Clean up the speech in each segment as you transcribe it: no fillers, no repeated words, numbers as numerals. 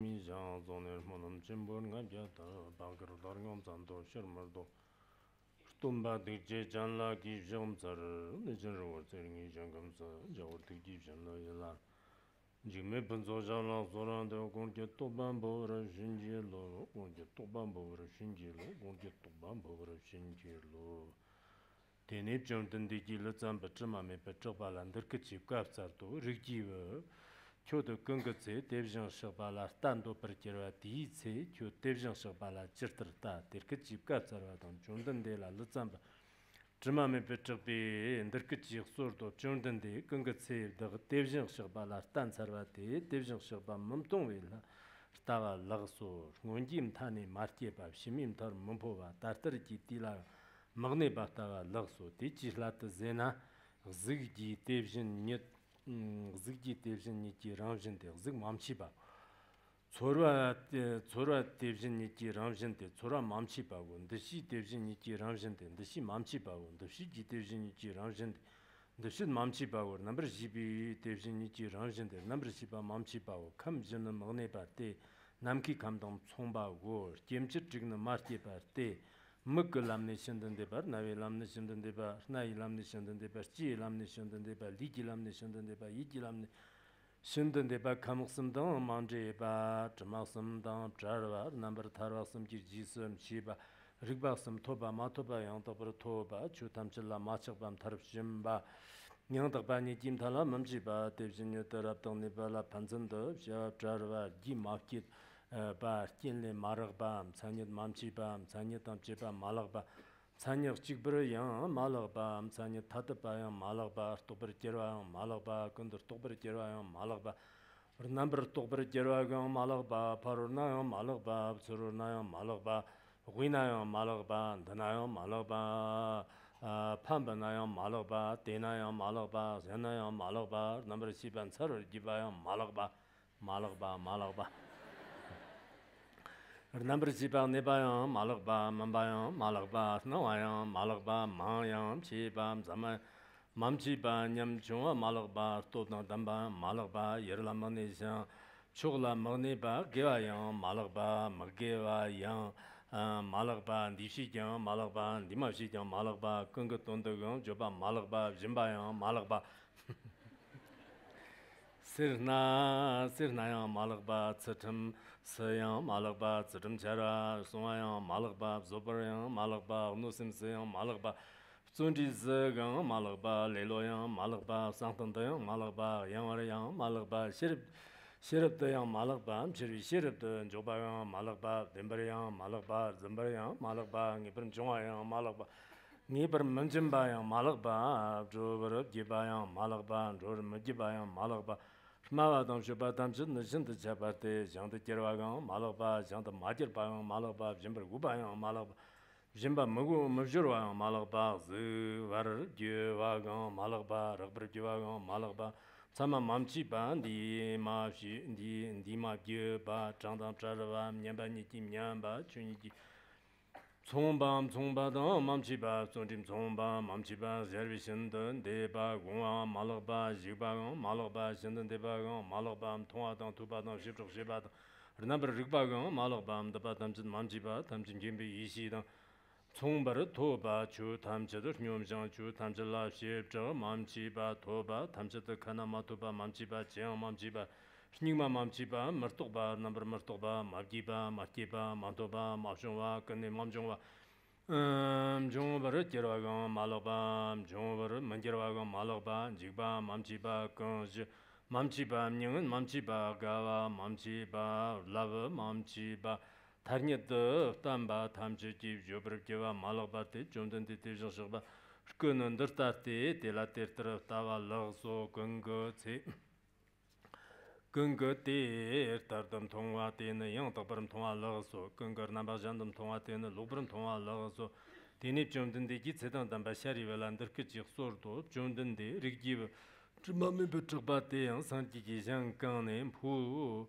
미장 존을 모는 진본 감자다 바그르다른 감산도 셔머도 tumba de janla ki jom zar ne jero zering jangam sa jawr de gi janla yala jime bunzo janla zoran de gon ge toban bo ra shinji lo gon ge toban bo ra shinji lo gon ge toban bo ra shinji lo tenep jom den de gi le zam ba zma me ba zhe ba lan de ke ji ga za do ri ji we kyo de geng ge ze de jang shi ba la tan do per ji ra di ce kyo de jang shi ba la jir ter ta de ke ji ga za ra dong jom den de la le zam ba zma me ba zhe bi de ke ji sur do jom den de geng ge ce de de jang shi ba la tan za ra de jang shi ba mum dong we la sta ga la so ngon ji m ta ni ma tie ba shi mi m tar mum po ba tar ter ji ti la magne ba ta ga la so de ji la te zena zig ji de jin net zigji devjin niki ramjin de zig mamchi ba chorwa devjin niki ramjin de chora mamchi ba gon de shi devjin niki ramjin de shi mamchi ba gon de shi ji devjin niki ramjin de shi mamchi ba gon number jibi devjin niki ramjin de number shi ba mamchi ba go kam jin magne ba de namki kamdong chong ba go gemchi jigna marti ba de muk lamne shindan de bar nawe lamne shindan de bar nai lamne shindan de bar chi lamne shindan de bar li lamne shindan de bar yi lamne shindan de bar kamsum dang manje ba zmaksum dang jarwa number tharwasum ji jisum chi ba rigbasum toba ma toba yang toba toba chu tamchilla ma chakbam tarab shim ba nyang tak ba ni jim thala mamji ba devjin yo tarab dang ne ba la panzan de ja jarwa ji market ba kinle maragba sanyet mamchibam sanyet tamchiba malagba sanyak chigbra yang malagba sanyet tatba yang malagba tobr jerwa malagba kundur tobr jerwa yang malagba number tobr jerwa yang malagba paruna yang malagba suruna yang malagba guina yang malagba dana yang malagba pambana yang malagba dena yang malagba zena yang malagba number siban sarur jiba yang malagba malagba number jiba nebayam malagba mambayam malagba nawayam malagba mayam chibam zama mamchiba nyamchung malagba todna damba malagba yerlamanisa chugla magneba gewayam malagba magewayam malagba dishijam malagba dimashijam malagba kungatondagam joba malagba jimbayam malagba sirnayam malagba tsatam sayam malagba tsatam chara sungayam malagba zobarayam malagba nusim sayam malagba tsundi zagam malagba leloyam malagba sangtandayam malagba yangwarayam malagba shirabdayam malagba chirvi shirabda jobayam malagba dembarayam malagba zambarayam malagba ngibram chungayam malagba ngibram manjimbayam malagba jobarab jibayam malagba jor majibayam malagba 마와담 쇼바담 진드 잡아테 장데 제르와강 말로바 장데 마지르바강 말로바 짐버 구바양 말로바 짐바 먹고 먹저와 말로바 즈 와르 제와강 말로바 럭버 제와강 말로바 참마 맘치바 디 마시 디 마게바 장담 자르바 냠바니 김냠바 춘이지 총밤 맘치바 존림 총밤 맘치바 저비신던 대바 공화 말로바 지바강 말로바 신던 대바강 말로밤 통화당 두바당 십적 십바당 르나버 릭바강 말로밤 더바담진 맘치바 담진 김비 이시당 총바르 토바 주 탐저도 뇽장 주 탐절라 십적 맘치바 토바 탐저도 카나마토바 맘치바 제앙 맘치바 신익마 맘치바 머톡바 넘버 머톡바 마기바 마키바 마토바 마숑와 근네 맘종와 종버르 제로가 말로바 종버르 만제로가 말로바 지바 맘치바 건지 맘치바 닝은 맘치바 가와 맘치바 라브 맘치바 다르니드 담바 탐지기 조버게와 말로바테 존던데 대저서바 그는 더타테 델라테르 타와 러소 근거체 근거때 따르담 통화 때는 영덕버름 통화 러서 근거 남바잔담 통화 때는 로브름 통화 러서 데니 좀든데 기체단 담바샤리 벨란더 그지 소르도 좀든데 리기브 주마메 베트바테 상티기 장간네 푸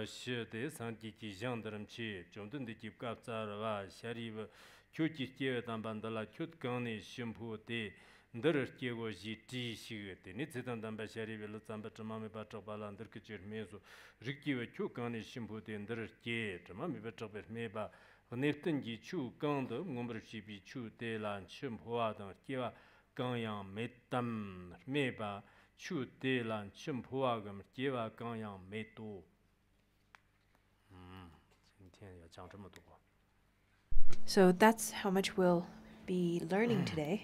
시데 상티기 장드름치 좀든데 집갑자와 샤리브 교지께 담반달라 큐트간네 심푸데 ndar kego ji ti shigete ni tsetan damba shari vela tsamba chamami ba chakpala ndar kachir meso rikiwa chu kani shimbo de ndar ke chamami ba chakpar meba neftan gi chu kanda ngombar shibi chu de lan chimpoa dang kewa kanyang metam meba chu de lan chimpoa gam kewa kanyang meto 今天要讲这么多 So that's how much we'll be learning today.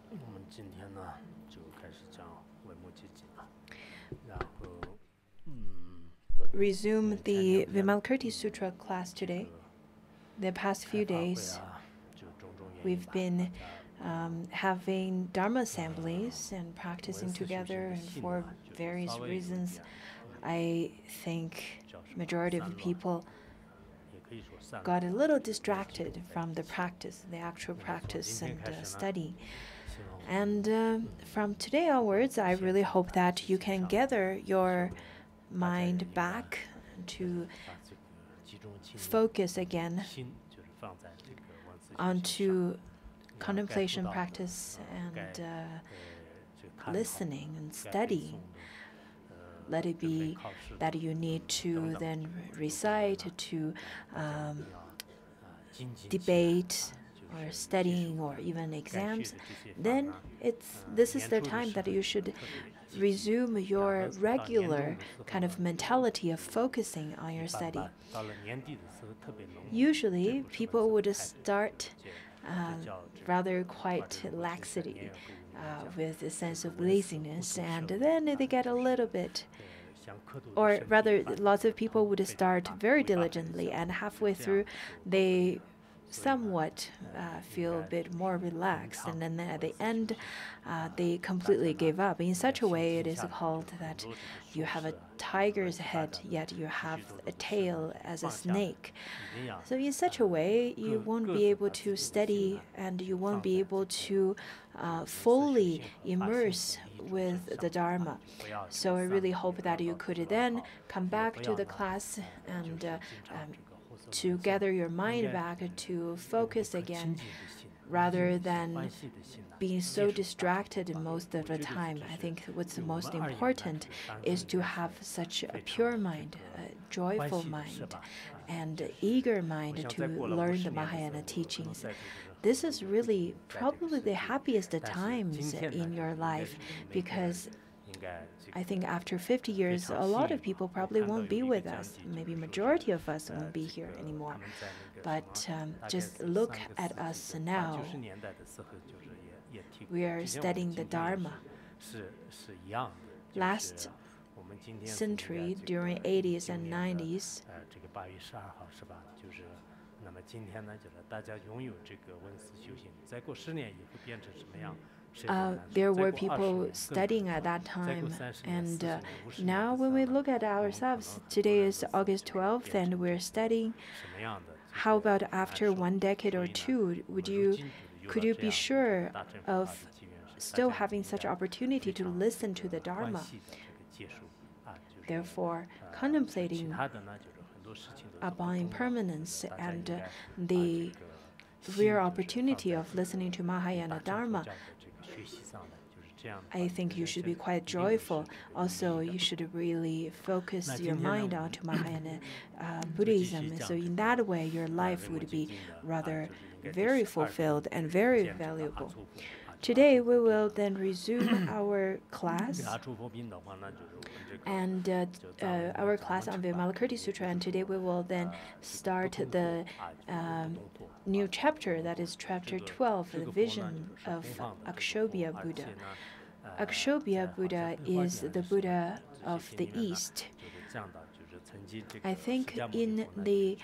我们今天呢就开始讲维摩诘经了，然后 Resume the Vimalakirti Sutra class today. The past few days, we've been having Dharma assemblies and practicing together, and for various reasons, I think majority of the people got a little distracted from the practice, the actual practice and study. And from today onwards, I really hope that you can gather your mind back to focus again onto contemplation practice and listening and studying. Let it be that you need to then recite, to debate or studying or even exams. Then this is the time that you should resume your regular kind of mentality of focusing on your study. Usually, people would start rather quite laxity with a sense of laziness, and then they get a little bit, or rather, lots of people would start very diligently, and halfway through, they somewhat feel a bit more relaxed, and then at the end, they completely give up. In such a way, it is called that you have a tiger's head, yet you have a tail as a snake. So in such a way, you won't be able to study, and you won't be able to fully immerse with the Dharma. So I really hope that you could then come back to the class and to gather your mind back, to focus again, rather than being so distracted most of the time. I think what's most important is to have such a pure mind, a joyful mind, and eager mind to learn the Mahayana teachings. This is really probably the happiest times in your life, because I think after 50 years, a lot of people probably won't be with us. Maybe majority of us won't be here anymore. But just look at us now. We are studying the Dharma. Last century, during 80s and 90s, there were people studying at that time, and now when we look at ourselves, today is August 12th, and we're studying. How about after 1 decade or two, could you be sure of still having such opportunity to listen to the Dharma? Therefore, contemplating upon impermanence and the rare opportunity of listening to Mahayana Dharma, I think you should be quite joyful. Also, you should really focus your mind onto Mahayana Buddhism. So in that way, your life would be rather very fulfilled and very valuable. Today, we will then resume our class, and our class on Vimalakirti Sutra. And today, we will then start the new chapter, that is chapter 12, the vision of Akshobhya Buddha. Akshobhya Buddha is the Buddha of the East. I think in the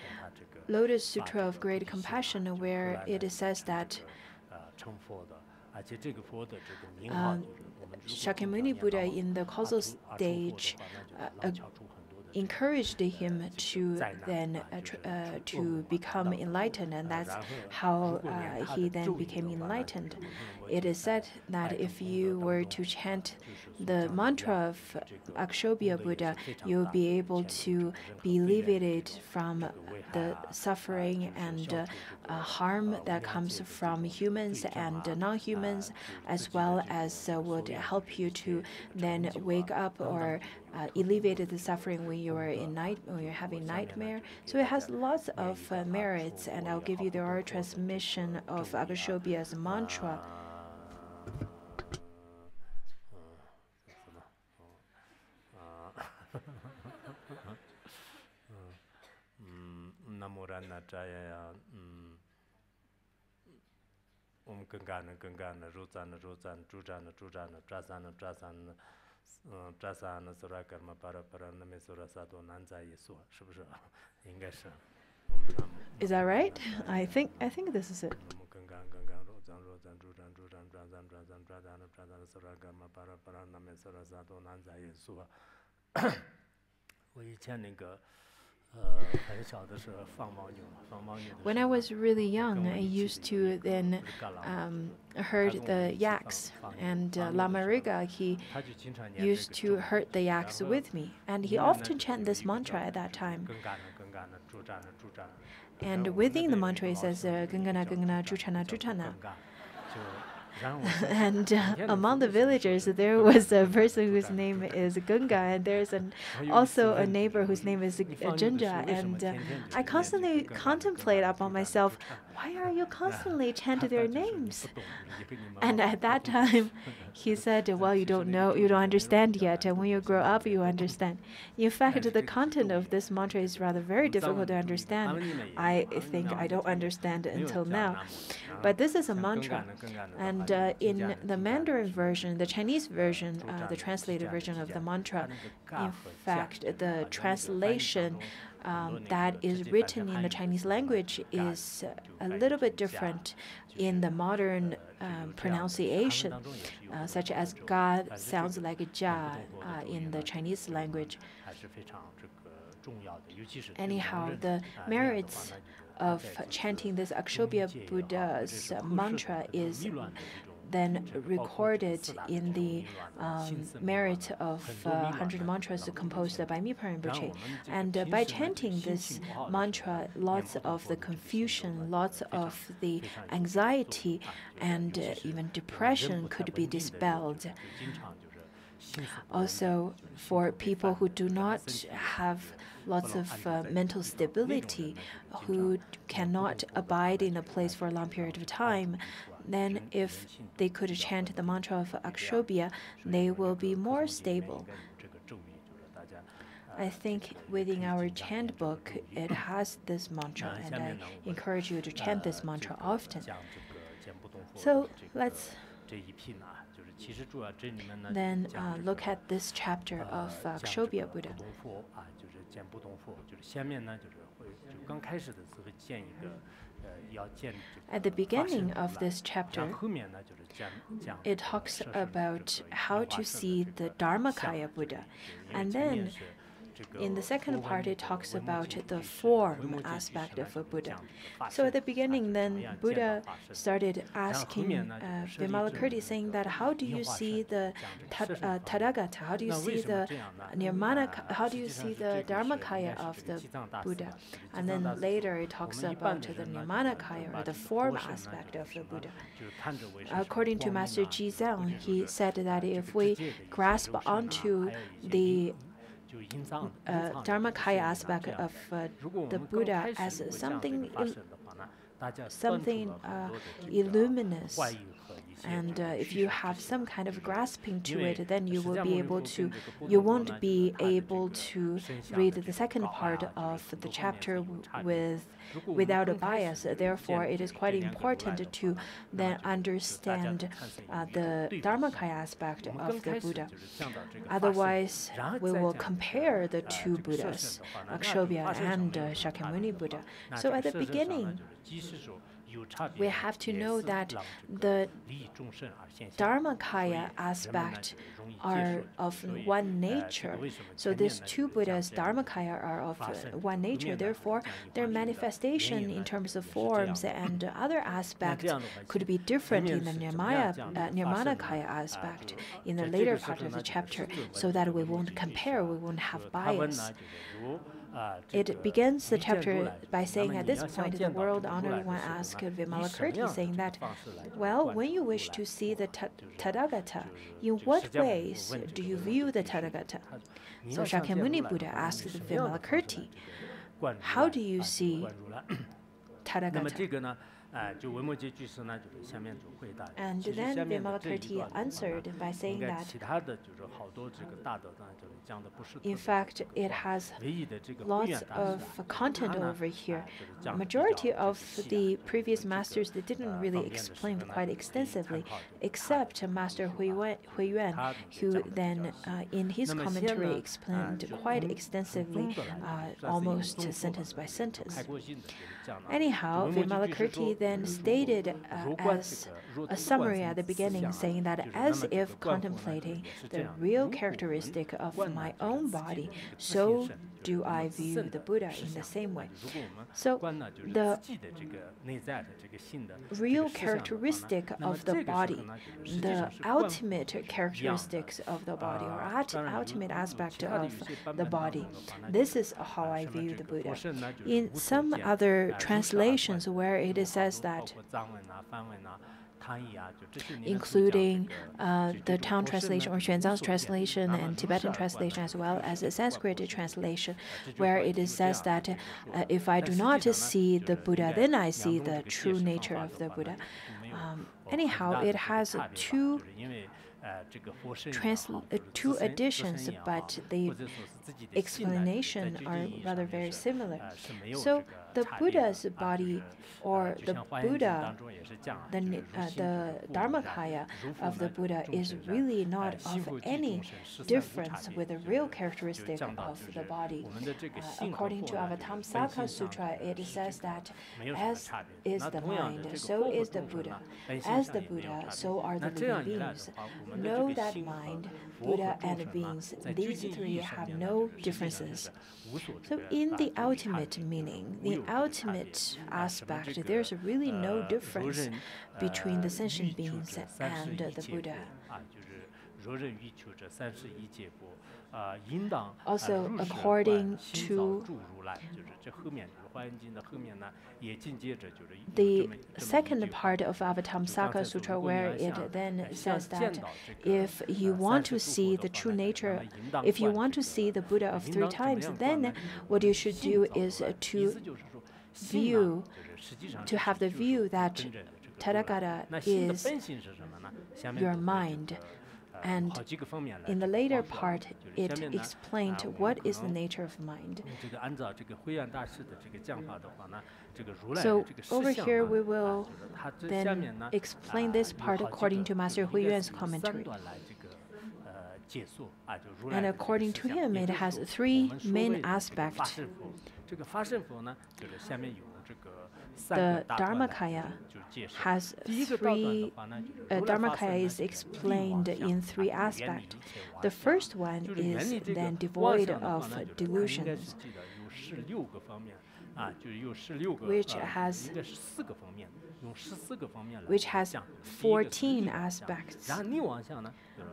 Lotus Sutra of Great Compassion, where it says that Shakyamuni Buddha in the causal stage encouraged him to then to become enlightened, and that's how he then became enlightened. It is said that if you were to chant the mantra of Akshobhya Buddha, you'll be able to be alleviated from the suffering and harm that comes from humans and non-humans, as well as would help you to then wake up or alleviate the suffering when you are when you're having nightmare. So it has lots of merits, and I'll give you the oral transmission of Akshobhya's mantra. Is that right? I think this is it. When I was really young, I used to then herd the yaks, and Lama Riga, he used to herd the yaks with me, and he often chanted this mantra at that time. And within the mantra it says Gangana Gangana Chuchana Chuchana. And among the villagers, there was a person whose name is Gunga, and there's also a neighbor whose name is Junja. And I constantly contemplate upon myself, why are you constantly chanting their names? And at that time, he said, well, you don't know, you don't understand yet, and when you grow up, you understand. In fact, the content of this mantra is rather very difficult to understand. I think I don't understand it until now. But this is a mantra. And in the Mandarin version, the Chinese version, the translated version of the mantra, in fact, the translation that is written in the Chinese language is a little bit different in the modern pronunciation, such as God sounds like Ja in the Chinese language. Anyhow, the merits of chanting this Akshobhya Buddha's mantra is then recorded in the merit of 100 mantras composed by Mipa Rinpoche. And by chanting this mantra, lots of the confusion, lots of the anxiety, and even depression could be dispelled. Also, for people who do not have lots of mental stability, who cannot abide in a place for a long period of time, then if they could chant the mantra of Akshobhya, they will be more stable. I think within our chant book, it has this mantra, and I encourage you to chant this mantra often. So let's then look at this chapter of Akshobhya Buddha. At the beginning of this chapter, it talks about how to see the Dharmakaya Buddha. And then in the second part, it talks about the form aspect of a Buddha. So at the beginning, then Buddha started asking Vimalakirti, saying that, how do you see the Tathagata? How do you see the Nirmana? How do you see the Dharmakaya of the Buddha? And then later it talks about the Nirmanakaya, or the form aspect of the Buddha. According to Master Jizang, he said that if we grasp onto the Dharmakaya aspect of the Buddha as something illuminous, and if you have some kind of grasping to it, then you won't be able to read the second part of the chapter without a bias. Therefore, it is quite important to then understand the Dharmakaya aspect of the Buddha. Otherwise, we will compare the two Buddhas, Akshobhya and Shakyamuni Buddha. So at the beginning, we have to know that the Dharmakaya aspect are of one nature. So these two Buddhas, Dharmakaya, are of one nature. Therefore, their manifestation in terms of forms and other aspects could be different in the Nirmanakaya aspect in the later part of the chapter, so that we won't compare, we won't have bias. It begins the chapter by saying, at this point, the world honored one asked Vimalakirti, saying that, well, when you wish to see the Tathagata, in what ways do you view the Tathagata? So Shakyamuni Buddha asked Vimalakirti, how do you see Tathagata? And then Vimalakirti answered by saying that, in fact, it has lots of content over here. Majority of the previous masters, they didn't really explain quite extensively, except Master Huiyuan, who then in his commentary explained quite extensively, almost sentence by sentence. Anyhow, Vimalakirti then stated as a summary at the beginning, saying that as if contemplating the real characteristic of my own body, so do I view the Buddha in the same way. So the real characteristic of the body, the ultimate characteristics of the body, or ultimate aspect of the body, this is how I view the Buddha. In some other translations where it says that, including the Tang translation or Xuanzang's translation and Tibetan translation, as well as the Sanskrit translation, where it says that if I do not see the Buddha, then I see the true nature of the Buddha. Anyhow, it has two editions, but the explanation are rather very similar. So the Buddha's body, or the Buddha, the Dharmakaya of the Buddha is really not of any difference with the real characteristic of the body. According to Avatamsaka Sutra, it says that as is the mind, so is the Buddha. As the Buddha, so are the living beings. Know that mind, Buddha, and beings, these three have no differences. So in the ultimate meaning, the ultimate aspect, there's really no difference between the sentient beings and the Buddha. Also, according to the second part of Avatamsaka Sutra, where it then says that if you want to see the true nature, if you want to see the Buddha of three times, then what you should do is to have the view that Tathagata is your mind. And in the later part, it explained what is the nature of mind. So over here, we will then explain this part according to Master Huiyuan's commentary. And according to him, it has three main aspects. The Dharmakaya has three. Dharmakaya is explained in three aspects. The first one is then devoid of delusions, which has 14 aspects.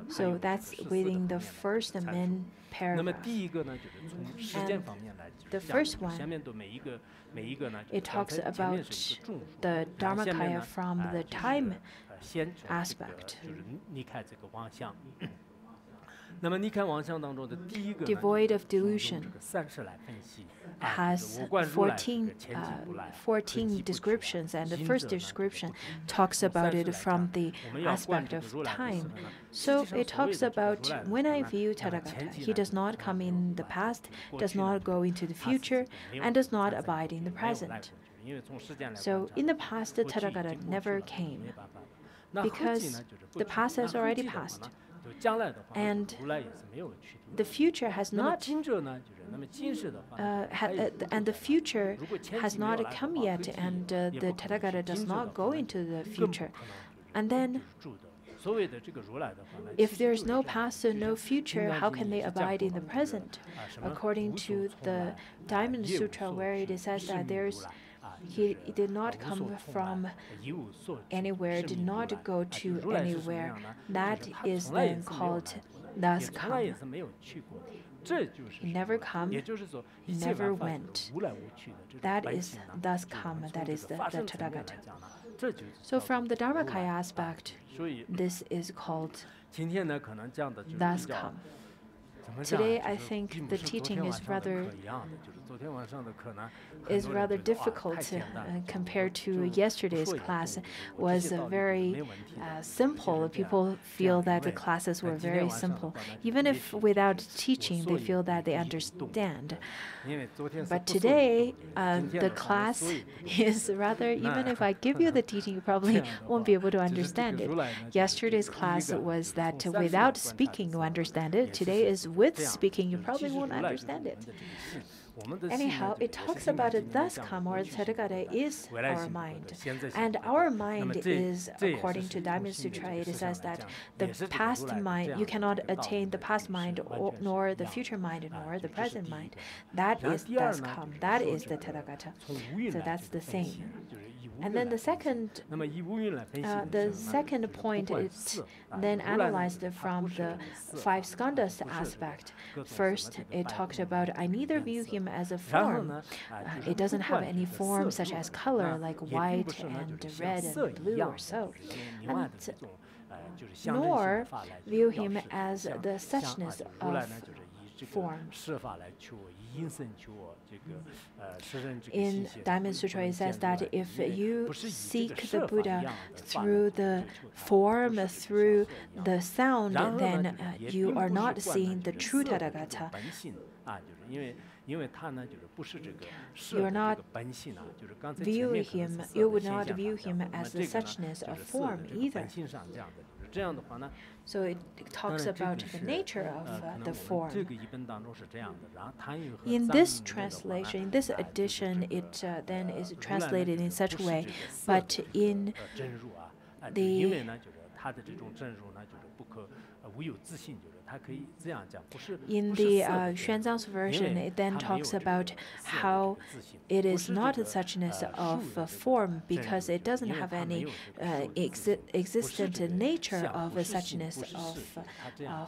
So that's within the first main paragraph. And the first one, it talks about the Dharmakaya from the time aspect. Devoid of delusion has 14 descriptions, and the first description talks about it from the aspect of time. So it talks about when I view Tathagata, he does not come in the past, does not go into the future, and does not abide in the present. So in the past, the Tathagata never came, because the past has already passed. And the future has not, and the future has not come yet, and the Tathagata does not go into the future. And then, if there is no past and no future, how can they abide in the present? According to the Diamond Sutra, where it says that he did not come from anywhere, did not go to anywhere. That is then called thus come. He never come, never went. That is thus come, that is the Tathagata. So from the Dharmakaya aspect, this is called thus come. Today, I think the teaching is rather difficult compared to yesterday's class. Was very simple. People feel that the classes were very simple. Even if without teaching, they feel that they understand. But today, the class is rather, even if I give you the teaching, you probably won't be able to understand it. Yesterday's class was that without speaking, you understand it. Today is with speaking, you probably won't understand it. Anyhow, it talks about it thus come, or Tathagata is our mind. And our mind is, according to Diamond Sutra, it says that the past mind, you cannot attain the past mind, nor the future mind, nor the present mind. That is thus come. That is the Tathagata. So that's the same. And then the second point is then analyzed from the five skandhas aspect. First, it talks about I neither view him as a form. It doesn't have any form such as color like white and red and blue or so. And nor view him as the suchness of form. In Diamond Sutra, it says that if you seek the Buddha through the form, through the sound, then you are not seeing the true Tathagata. You are not viewing him. You would not view him as the suchness of form either. So it talks about the nature of the form. In this translation, in this edition, it then is translated in such a way, but in the Xuanzang's version, it then talks about how it is not a suchness of form because it doesn't have any existent nature of a suchness of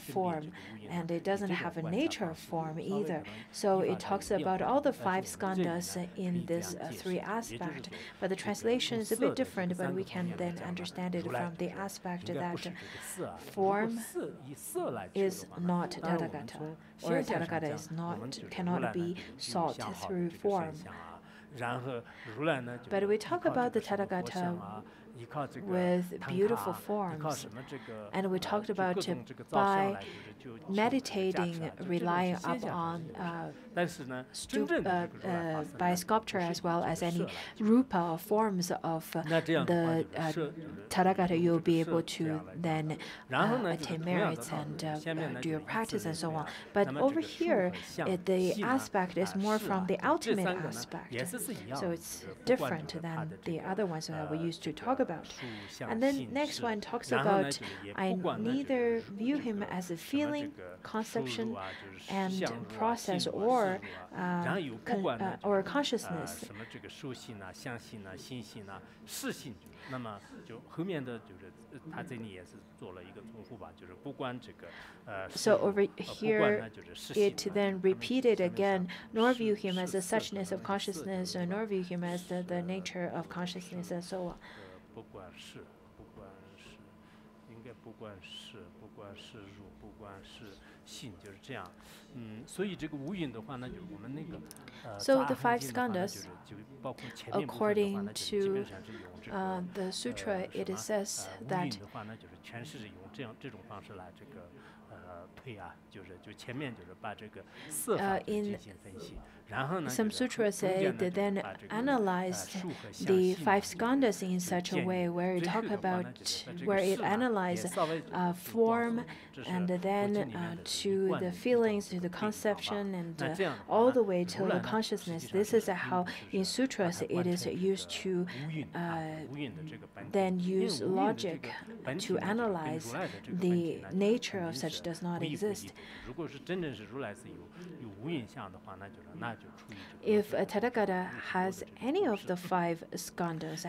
form, and it doesn't have a nature of form either. So it talks about all the five skandhas in this three aspects, but the translation is a bit different, but we can then understand it from the aspect that form is not Tathagata, or Tathagata is cannot be sought through form. But we talk about the Tathagata with beautiful forms, and we talked about by meditating, relying upon by sculpture as well as any rupa forms of the Tathagata, you'll be able to then attain merits and do your practice and so on. But over here, the aspect is more from the ultimate aspect, so it's different than the other ones that we used to talk about. And then next one talks about I neither view him as a feeling, conception, and process or consciousness. So over here, it then repeated again, nor view him as a suchness of consciousness, nor view him as the nature of consciousness, and so on. So the five skandhas, according to the sutra, it says that In some sutras say they then analyzed the five skandhas in such a way where it talk about where it analyzes form and then to the feelings, to the conception, and all the way to the consciousness. This is how in sutras it is used to then use logic to analyze the nature of such does not exist. If a Tathagata has any of the five skandhas,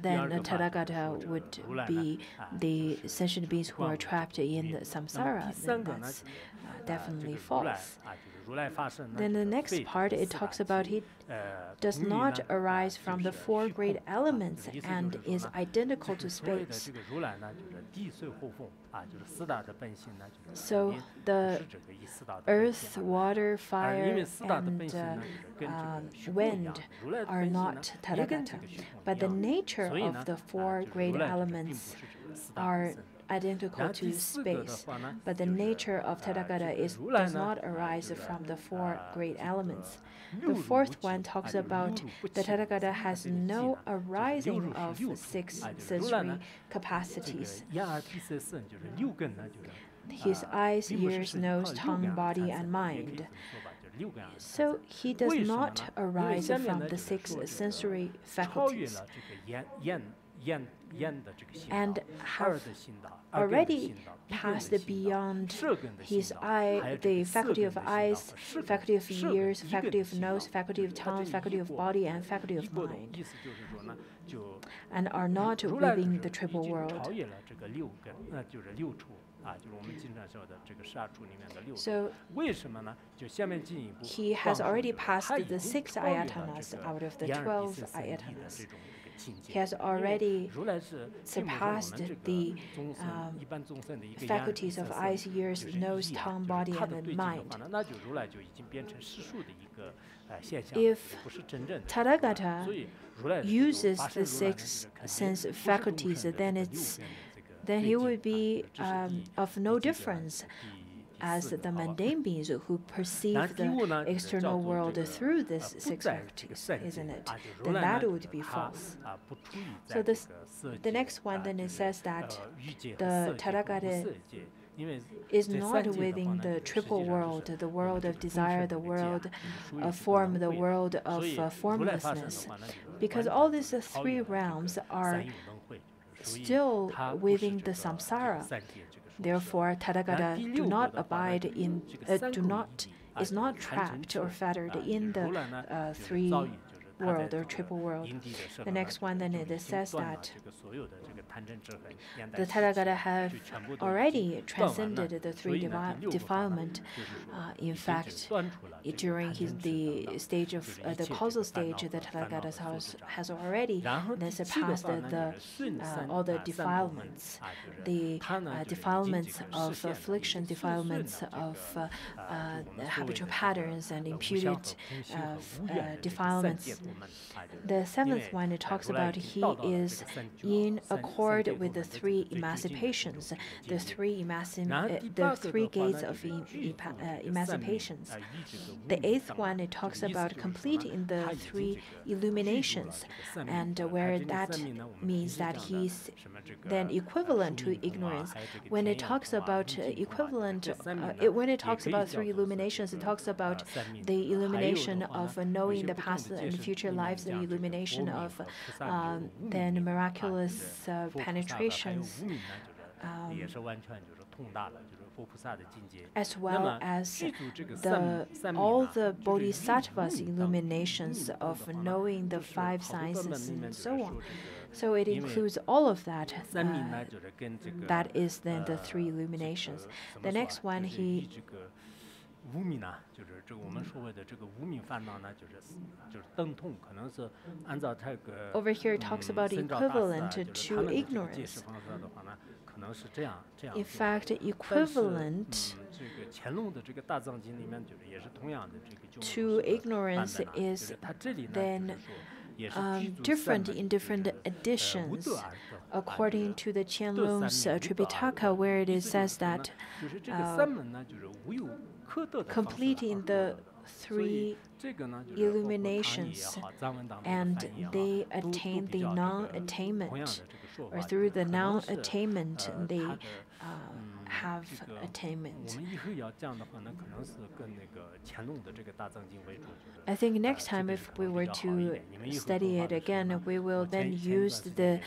then the Tathagata would be the sentient beings who are trapped in the samsara. That's definitely false. Then the next part, it talks about he does not arise from the four great elements and is identical to space. So the earth, water, fire, and wind are not Tathagata. But the nature of the four great elements are identical to space, but the nature of Tathagata does not arise from the four great elements. The fourth one talks about the Tathagata has no arising of six sensory capacities. His eyes, ears, nose, tongue, body, and mind. So he does not arise from the six sensory faculties and have already passed beyond his eye, the faculty of eyes, faculty of ears, faculty of nose, faculty of tongue, faculty of body, and faculty of mind, and are not within the triple world. So he has already passed the 6 ayatanas out of the 12 ayatanas. He has already surpassed the faculties of eyes, ears, nose, tongue, body, and mind. If Tathagata uses the 6 sense faculties, then he would be of no difference as the mundane beings who perceive the external world through this 6 faculties, isn't it? Then that would be false. So the next one then it says that the Tathagata is not within the triple world, the world of desire, the world of form, the world of formlessness, because all these 3 realms are still within the samsara. Therefore, Tathagata do not abide in, is not trapped or fettered in the 3 world or triple world. The next one then it says that the Tathagata have already transcended the 3 defilement. In fact, during the stage of the causal stage, the Tathagata has already then surpassed all the defilements, the defilements of affliction, defilements of habitual patterns, and imputed defilements. The 7th one, it talks about he is in accord with the 3 emancipations, the 3 gates of emancipations. The 8th one, it talks about completing the 3 illuminations, and where that means that he's then equivalent to ignorance. When it talks about equivalent, when it talks about 3 illuminations, it talks about the illumination of knowing the past and future lives, the illumination of then miraculous penetrations, as well as all the bodhisattvas' illuminations of knowing the 5 sciences and so on. So it includes all of that. That is then the 3 illuminations. The next one, he over here talks about equivalent to ignorance. In fact, equivalent to ignorance is then different in different editions. According to the Qianlong's Tripitaka, where it says that completing the 3 illuminations and they attain the non-attainment, or through the non-attainment they have attainment. I think next time if we were to study it again, we will then use the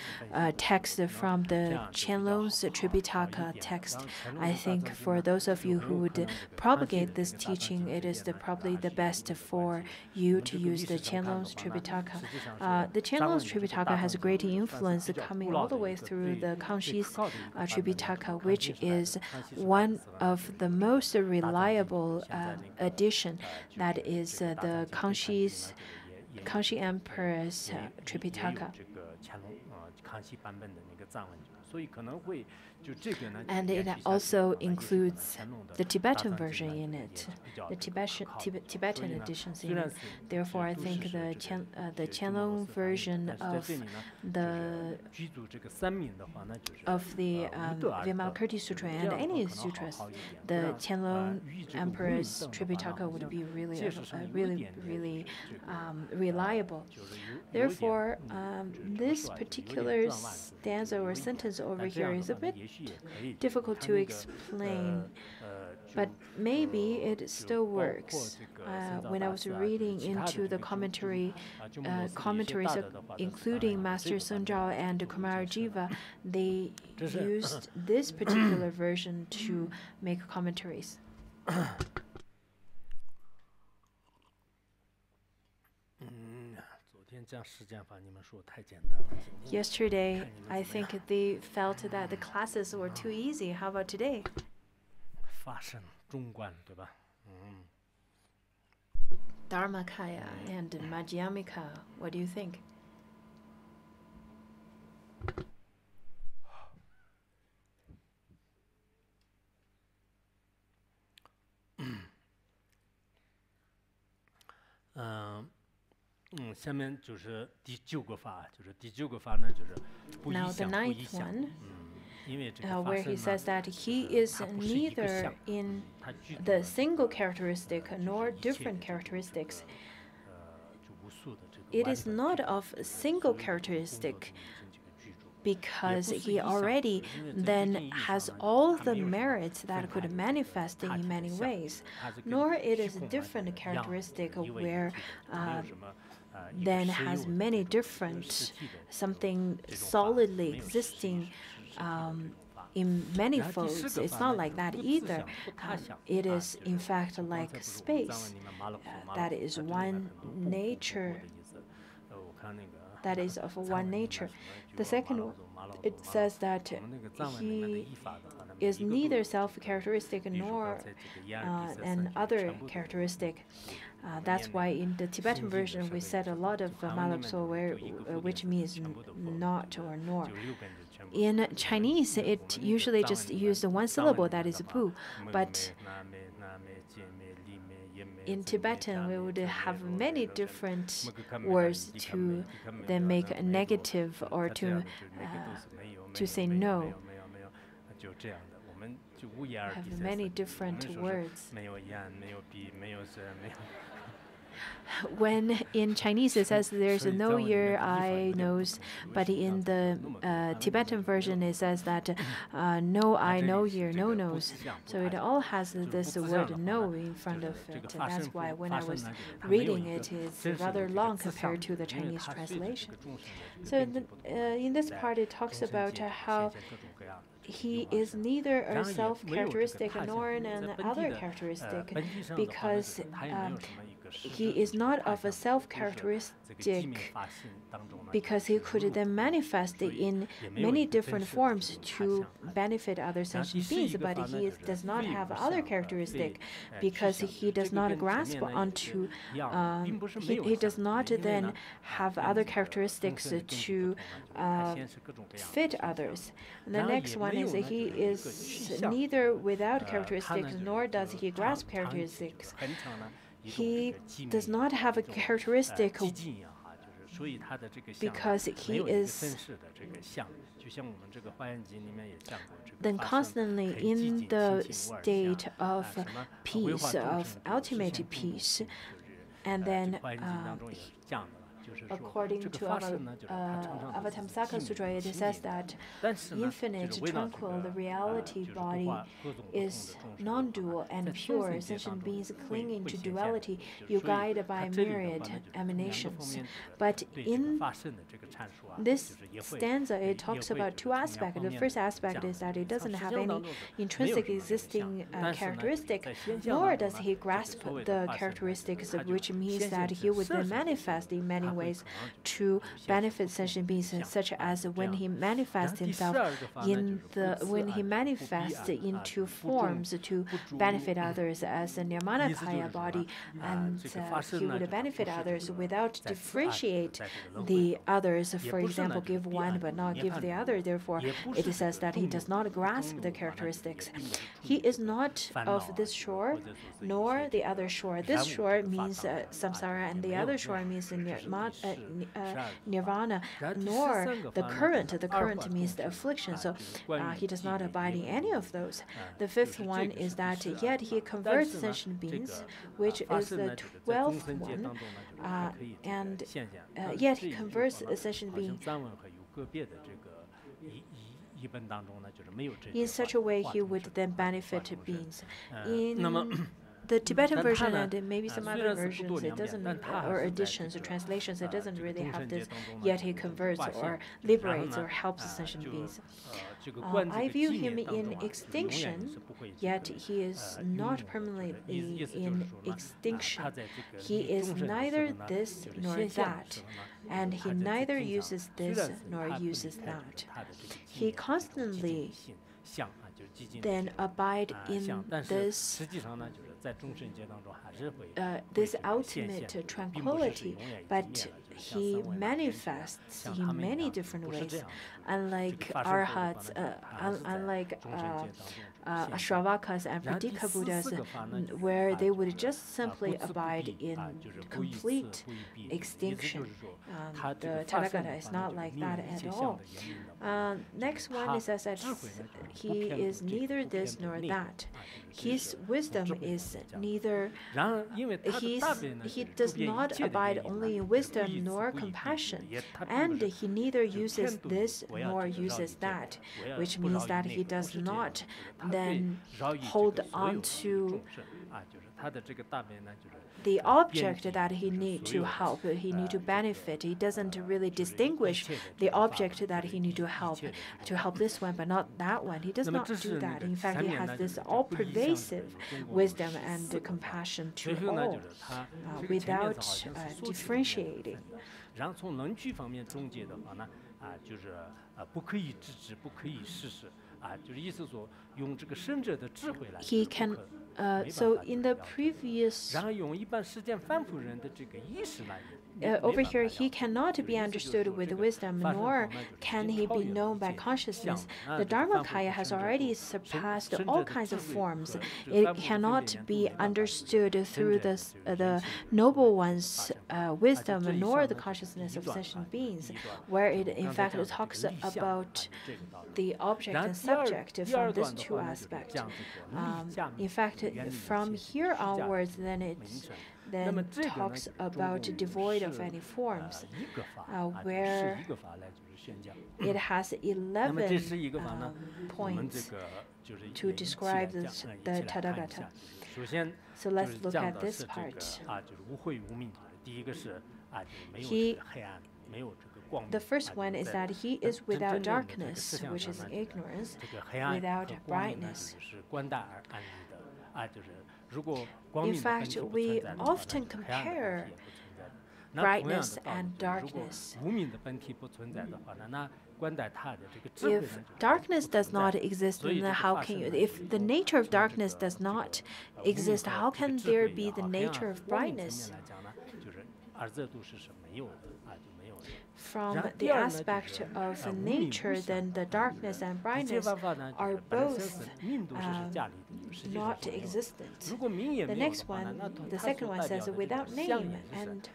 text from the Qianlong's Tripitaka text. I think for those of you who would propagate this teaching, it is probably the best for you to use the Qianlong's Tripitaka. The Qianlong's Tripitaka has a great influence coming all the way through the Kangshi's Tripitaka, which is one of the most reliable edition. That is the Kangxi Emperor's Tripitaka. And it also includes the Tibetan version in it, the Tibetan editions in it. Therefore, I think the Qianlong version of the Vimalakirti Sutra and any sutras, the Qianlong Emperor's Tripitaka would be really reliable. Therefore, this particular stanza or sentence over here is a bit difficult to explain, but maybe it still works. When I was reading into the commentaries, including Master Sun Zhao and Kumara Jiva, they used this particular version to make commentaries. Yesterday, I think they felt that the classes were too easy. How about today? Dharmakaya and Madhyamika, what do you think? Now the 9th one, where he says that he is neither in the single characteristic nor different characteristics. It is not of a single characteristic, because he already then has all the merits that could manifest in many ways, nor it is a different characteristic where then has many different, something solidly existing in many folds. It's not like that either. It is in fact like space. That is one nature. That is of one nature. The second one, it says that he is neither self-characteristic nor an other characteristic. That's why in the Tibetan version we said a lot of malapso, which means not or nor. In Chinese, it usually just uses one syllable, that is bu, but in Tibetan, we would have many different words to then make a negative or to say no. Have many different words. When in Chinese it says there's no ear, eye, nose, but in the Tibetan version it says that no eye, no ear, no nose. So it all has this word no in front of it. That's why when I was reading it, it's rather long compared to the Chinese translation. So in this part it talks about how he is neither a self-characteristic nor an other characteristic, because he is not of a self-characteristic, because he could then manifest in many different forms to benefit other sentient beings, but he does not have other characteristic, because he does not grasp onto, he does not then have other characteristics to fit others. And the next one is that he is neither without characteristics nor does he grasp characteristics. He does not have a characteristic because he is then constantly in the state of peace, of ultimate peace. And then according to Avatamsaka Sutra, it says that infinite, tranquil, the reality body is non-dual and pure. Sentient beings clinging to duality, you guide by myriad emanations. But in this stanza, it talks about two aspects. The first aspect is that it doesn't have any intrinsic existing characteristic, nor does he grasp the characteristics, which means that he would then manifest in many ways to benefit sentient beings, such as when he manifests himself when he manifests into forms to benefit others as a Nirmanakaya body, and he would benefit others without differentiate the others. For example, give one but not give the other. Therefore, it says that he does not grasp the characteristics. He is not of this shore nor the other shore. This shore means samsara, and the other shore means nirvana, nor the current. The current means the affliction. So he does not abide in any of those. The fifth one is that yet he converts sentient beings, which is the 12th one, and yet he converts sentient beings in such a way he would then benefit beings. In the Tibetan version and maybe some other versions, it doesn't, or editions or translations, it doesn't really have this, yet he converts or liberates or helps sentient beings. I view him in extinction, yet he is not permanently in extinction. He is neither this nor that, and he neither uses this nor uses that. He constantly then abide in this this ultimate tranquility, but he manifests in many different ways, unlike arhats, unlike Ashravakas and Pradika Buddhas, where they would just simply abide in complete extinction. The Tathagata is not like that at all. Next one is that he is neither this nor that. His wisdom is neither, he does not abide only in wisdom nor compassion, and he neither uses this nor uses that, which means that he does not then hold on to the object that he need to help, he need to benefit. He doesn't really distinguish the object that he need to help this one but not that one. He does not do that. In fact, he has this all-pervasive wisdom and compassion to all without differentiating. He can so in the previous over here, he cannot be understood with wisdom, nor can he be known by consciousness. The Dharmakaya has already surpassed all kinds of forms. It cannot be understood through the Noble One's wisdom, nor the consciousness of sentient beings, where it in fact talks about the object and subject from these two aspects. In fact, from here onwards, then talks about devoid of any forms, where it has 11 points to describe the Tathagata. So let's look at this part. The first one is that he is without darkness, which is ignorance, without brightness. In fact, we often compare brightness and darkness. If darkness does not exist, then how can you? If the nature of darkness does not exist, how can there be the nature of brightness? from the aspect of nature, then the darkness and brightness are both not existent. The next one, the second one says without name. And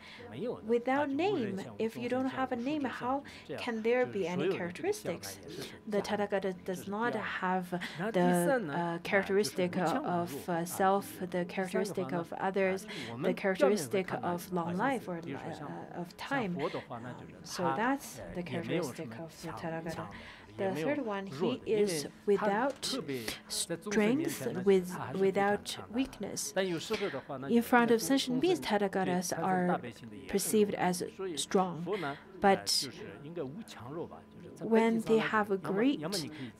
without name, if you don't have a name, how can there be any characteristics? The Tathagata does not have the characteristic of self, the characteristic of others, the characteristic of long life or of time. So that's the characteristic of the Tathagata. The third one, he is without strength, without weakness. In front of sentient beings, Tathagatas are perceived as strong, but when they have a great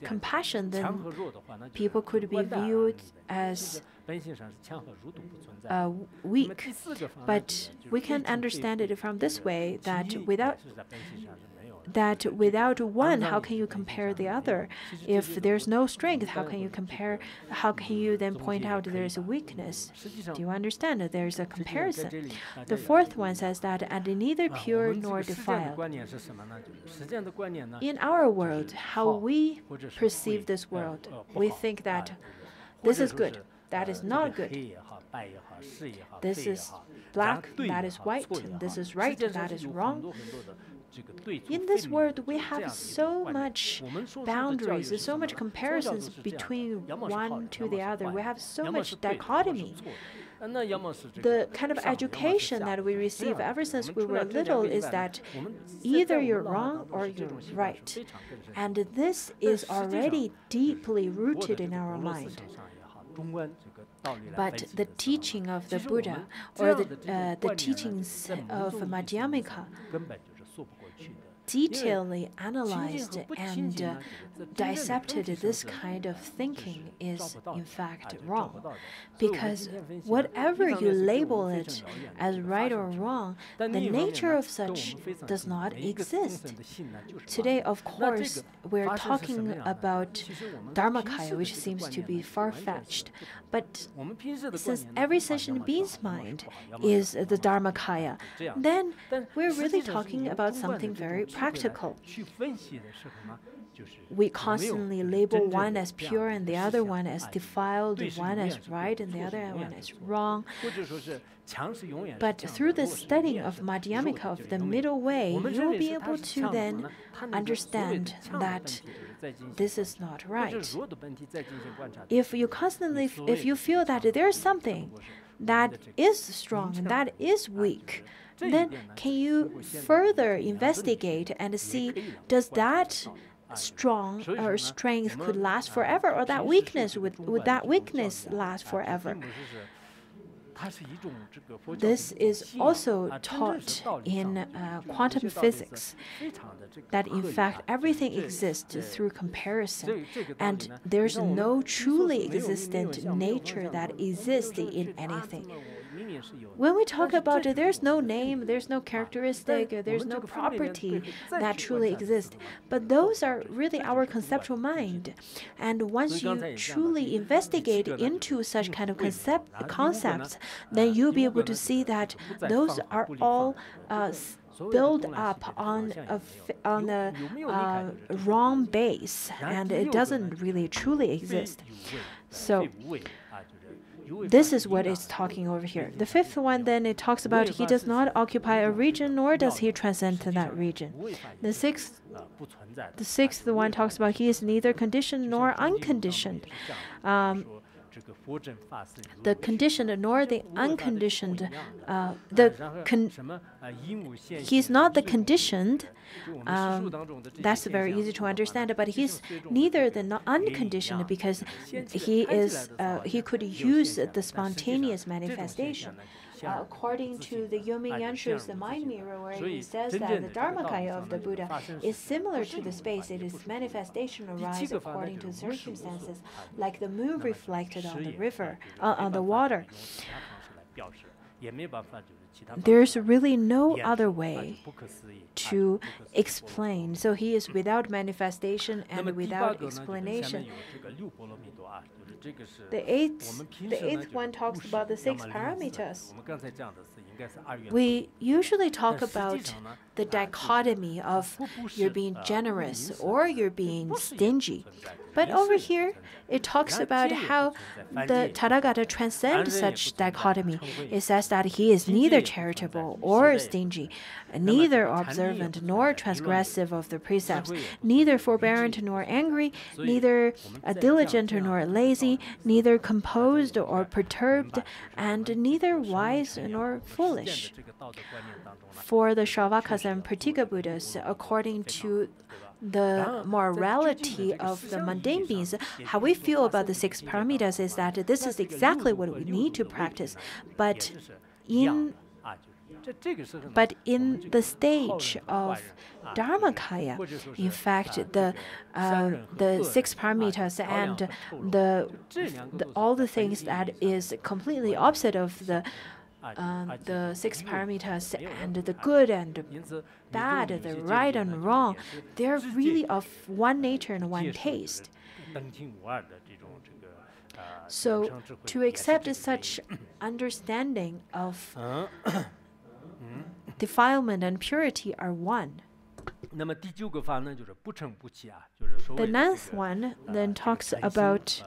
compassion, then people could be viewed as weak. But we can understand it from this way, that without one, how can you compare the other? If there's no strength, how can you compare? How can you then point out there's a weakness? Do you understand that there's a comparison? The fourth one says that, and neither pure nor defiled. In our world, how we perceive this world, we think that this is good, that is not good. This is black, that is white, this is right, that is wrong. In this world, we have so much boundaries, so much comparisons between one to the other. We have so much dichotomy. The kind of education that we receive ever since we were little is that either you're wrong or you're right. And this is already deeply rooted in our mind. But the teaching of the Buddha, or the teachings of Madhyamika, detailedly analyzed and dissected this kind of thinking is in fact wrong. Because whatever you label it as right or wrong, the nature of such does not exist. Today, of course, we're talking about Dharmakaya, which seems to be far-fetched. But since every sentient being's mind is the Dharmakaya, then we're really talking about something very practical. We constantly label one as pure and the other one as defiled, one as right and the other one as wrong. But through the studying of Madhyamika, of the middle way, you will be able to then understand that this is not right. If you feel that there's something that is strong and that is weak, then can you further investigate and see, does that strong or strength could last forever, or that weakness would that weakness last forever? This is also taught in quantum physics, that in fact everything exists through comparison, and there's no truly existent nature that exists in anything. When we talk about it, there's no name, there's no characteristic, there's no property that truly exists. But those are really our conceptual mind. And once you truly investigate into such kind of concepts, then you'll be able to see that those are all built up on a wrong base, and it doesn't really truly exist. So this is what it's talking over here. The fifth one, then, it talks about he does not occupy a region, nor does he transcend to that region. The sixth one talks about he is neither conditioned nor unconditioned. The conditioned nor the unconditioned, he's not the conditioned. That's very easy to understand, but he's neither the unconditioned, because he could use the spontaneous manifestation. According to the Yomi Yanshu's The Mind Mirror, where he says that the Dharmakaya of the Buddha is similar to the space. It is manifestation arise according to circumstances, like the moon reflected on the river, on the water. There's really no other way to explain. So he is without manifestation and without explanation. The eighth one talks about the 6 parameters. we usually talk about the dichotomy of you're being generous or you're being stingy. But over here, it talks about how the Tathagata transcends such dichotomy. It says that he is neither charitable or stingy, neither observant nor transgressive of the precepts, neither forbearant nor angry, neither diligent nor lazy, neither composed or perturbed, and neither wise nor foolish. For the Shravakas and Pratika Buddhas, according to the morality of the mundane beings, how we feel about the 6 paramitas is that this is exactly what we need to practice. But in the stage of Dharmakaya, in fact, the 6 paramitas and all the things that is completely opposite of the 6 paramitas and the good and the bad, the right and wrong, they're really of one nature and one taste. So to accept such understanding of defilement and purity are one. The 9th one then talks about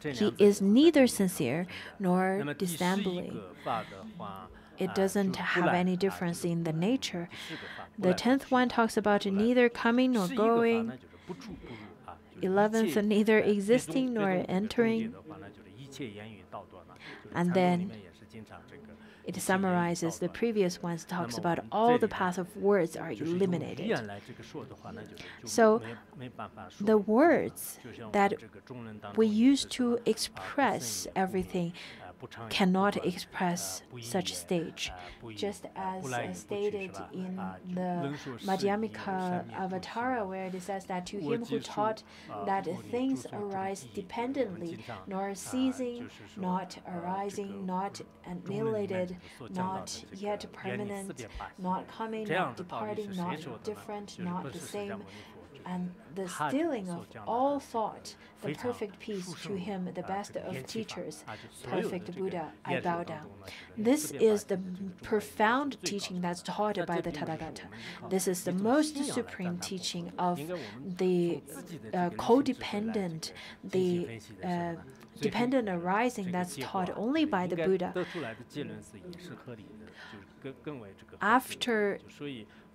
he is neither sincere nor dissembling. It doesn't have any difference in the nature. The 10th one talks about neither coming nor going. 11th, neither existing nor entering. And then it summarizes the previous ones, talks about all the paths of words are eliminated. So the words that we use to express everything cannot express such stage. Just as stated in the Madhyamika Avatara, where it says that to him who taught that things arise dependently, nor ceasing, not arising, not annihilated, not yet permanent, not coming, not departing, not different, not the same, and the stilling of all thought, the perfect peace, to him, the best of teachers, perfect Buddha, I bow down. This is the profound teaching that's taught by the Tathagata. This is the most supreme teaching of the codependent, the dependent arising that's taught only by the Buddha. After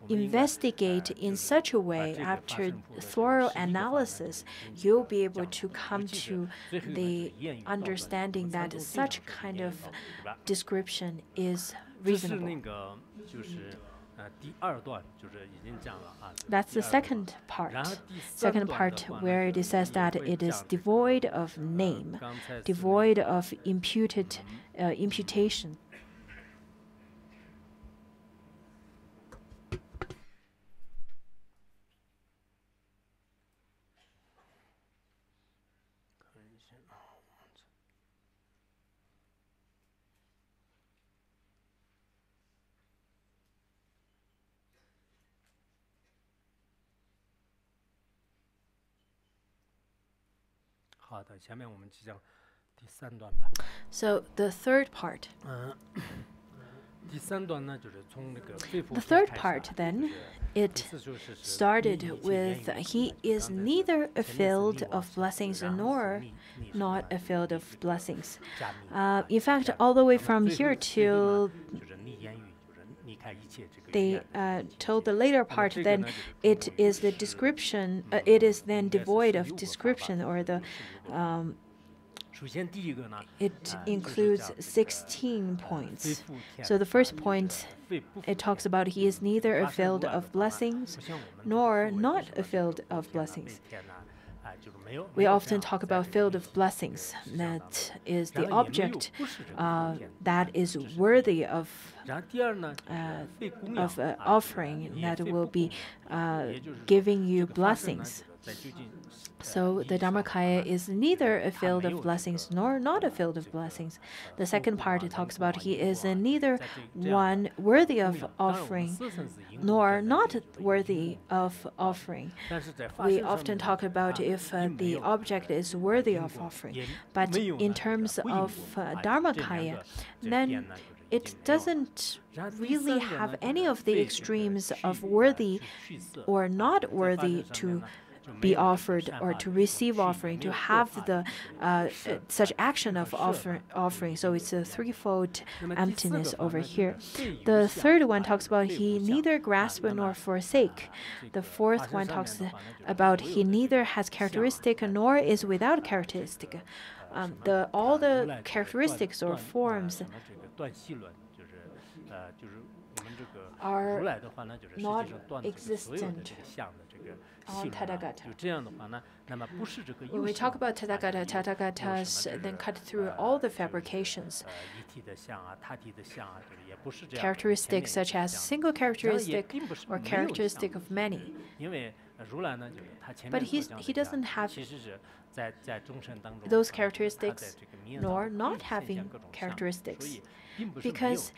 investigate in such a way, after thorough analysis, you'll be able to come to the understanding that such kind of description is reasonable. That's the second part where it says that it is devoid of name, devoid of imputation. So the third part. The third part then, it started with he is neither a field of blessings nor not a field of blessings. In fact, all the way from here till they told the later part, then it is the description, it is then devoid of description, or the it includes 16 points. So the first point, it talks about he is neither a field of blessings nor not a field of blessings. We often talk about field of blessings. That is the object that is worthy of offering, that will be giving you blessings. So the Dharmakaya is neither a field of blessings nor not a field of blessings. The second part it talks about he is neither one worthy of offering nor not worthy of offering. We often talk about if the object is worthy of offering, but in terms of Dharmakaya, then it doesn't really have any of the extremes of worthy or not worthy to be offered or to receive offering, to have the such action of offering. So it's a threefold emptiness over here. The third one talks about he neither grasp nor forsake. The fourth one talks about he neither has characteristic nor is without characteristic. All the characteristics or forms are not existent on Tathagata. When we talk about Tathagata, Tathagatas then cut through all the fabrications. Characteristics such as single characteristic or characteristic of many. But he doesn't have those characteristics nor not having characteristics. Because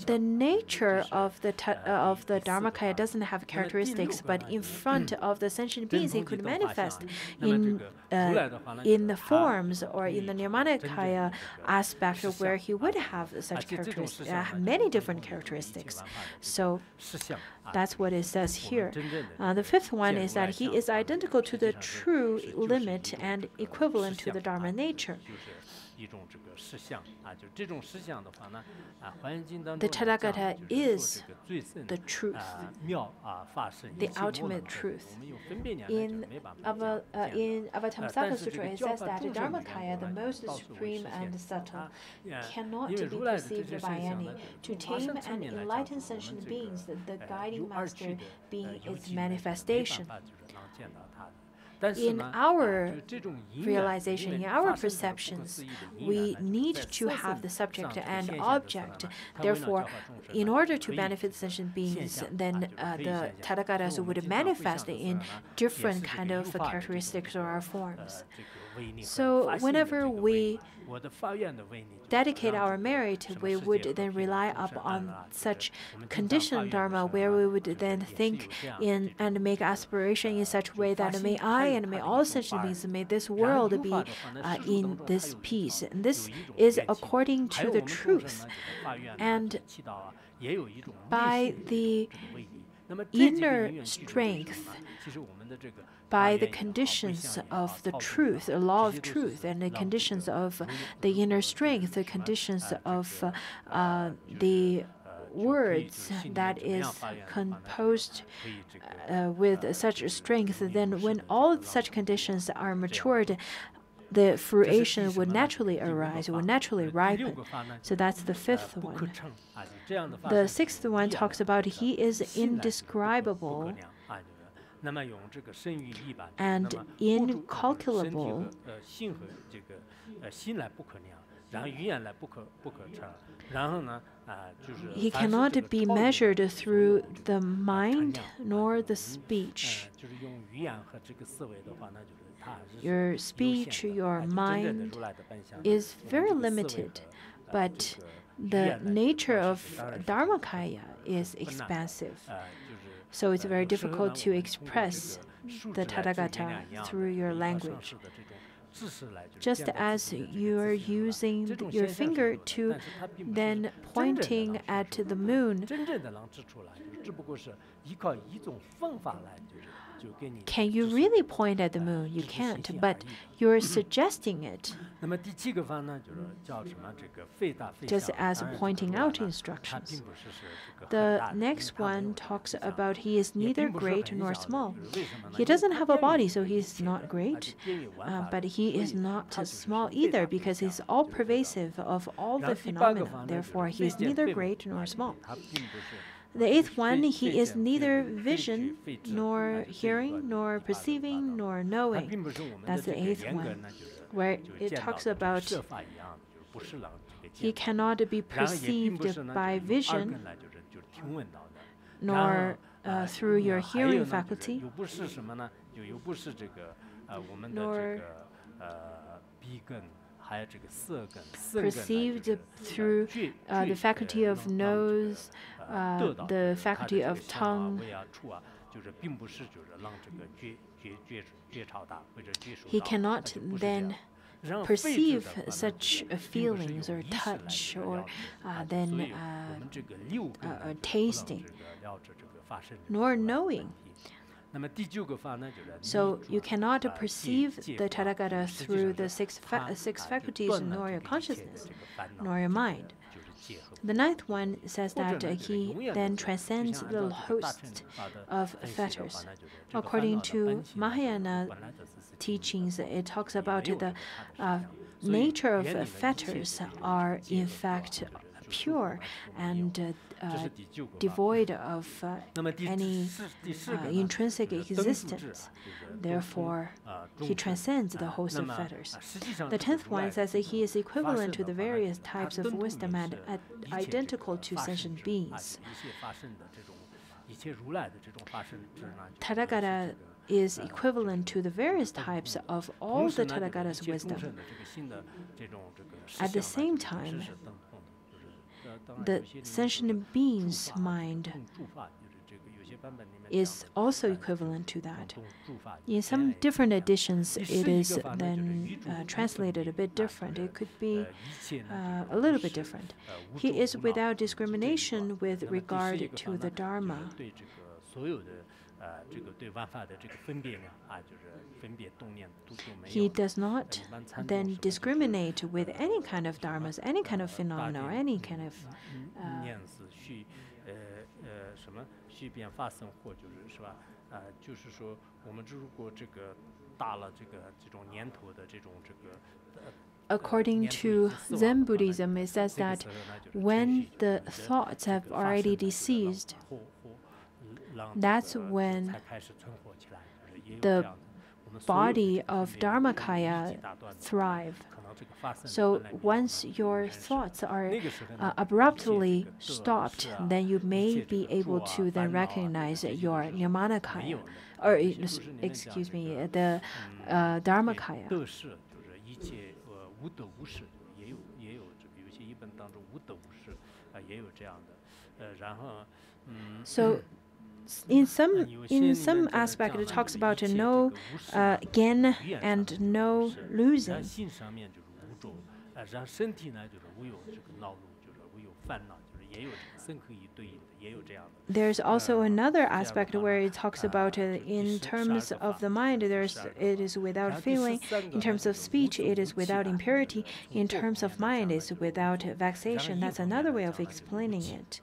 the nature of the Dharmakaya doesn't have characteristics, but in front of the sentient beings, it could manifest in the forms or in the Nirmanakaya aspect where he would have such characteristics, many different characteristics. So that's what it says here. The fifth one is that he is identical to the true limit and equivalent to the Dharma nature. The Tathagata is the truth, the ultimate truth. In Avatamsaka Sutra, it says that Dharmakaya, the most supreme and subtle, cannot be perceived by any. To tame and enlighten sentient beings, the guiding master being its manifestation. In our realization, in our perceptions, we need to have the subject and object. Therefore, in order to benefit sentient beings, then the Tathagatas would manifest in different kind of characteristics or forms. So whenever we dedicate our merit, we would then rely upon such conditioned dharma, where we would then think in and make aspiration in such a way that may I and may all sentient beings, may this world be in this peace. And this is according to the truth. And by the inner strength, by the conditions of the truth, the law of truth, and the conditions of the inner strength, the conditions of the words that is composed with such strength, then when all such conditions are matured, the fruition would naturally arise, would naturally ripen. So that's the fifth one. The sixth one talks about he is indescribable and incalculable. He cannot be measured through the mind nor the speech. Your speech, your mind is very limited, but the nature of Dharmakaya is expansive. So it's very difficult to express the Tathagata through your language. Just as you are using your finger to then pointing at the moon, can you really point at the moon? You can't, but you're suggesting it. Just as pointing out instructions. The next one talks about he is neither great nor small. He doesn't have a body, so he's not great, but he is not small either, because he's all pervasive of all the phenomena. Therefore, he is neither great nor small. The eighth one, he is neither vision, nor hearing, nor perceiving, nor knowing. That's the eighth one, where it talks about he cannot be perceived by vision, nor through your hearing faculty, nor perceived through the faculty of nose, the faculty of tongue. He cannot then perceive such feelings or touch or then tasting, nor knowing. So you cannot perceive the Tathagata through the six faculties, nor your consciousness, nor your mind. The ninth one says that he then transcends the host of fetters. According to Mahayana teachings, it talks about the nature of fetters are in fact pure and devoid of any intrinsic existence. Therefore, he transcends the host of fetters. The 10th one says that he is equivalent to the various types of wisdom and identical to sentient beings. Tathagata is equivalent to the various types of all the Tathagata's wisdom. At the same time, the sentient being's mind is also equivalent to that. In some different editions, it is then translated a bit different. It could be a little bit different. He is without discrimination with regard to the Dharma. He does not then discriminate with any kind of dharmas, any kind of phenomena, or any kind of According to Zen Buddhism, it says that when the thoughts have already deceased, that's when the body of Dharmakaya thrive. So once your thoughts are abruptly stopped, then you may be able to then recognize your Nirmanakaya, or excuse me, the Dharmakaya. So in some aspect, it talks about no gain and no losing. There's also another aspect where it talks about in terms of the mind, it is without feeling. In terms of speech, it is without impurity. In terms of mind, it's without vexation. That's another way of explaining it.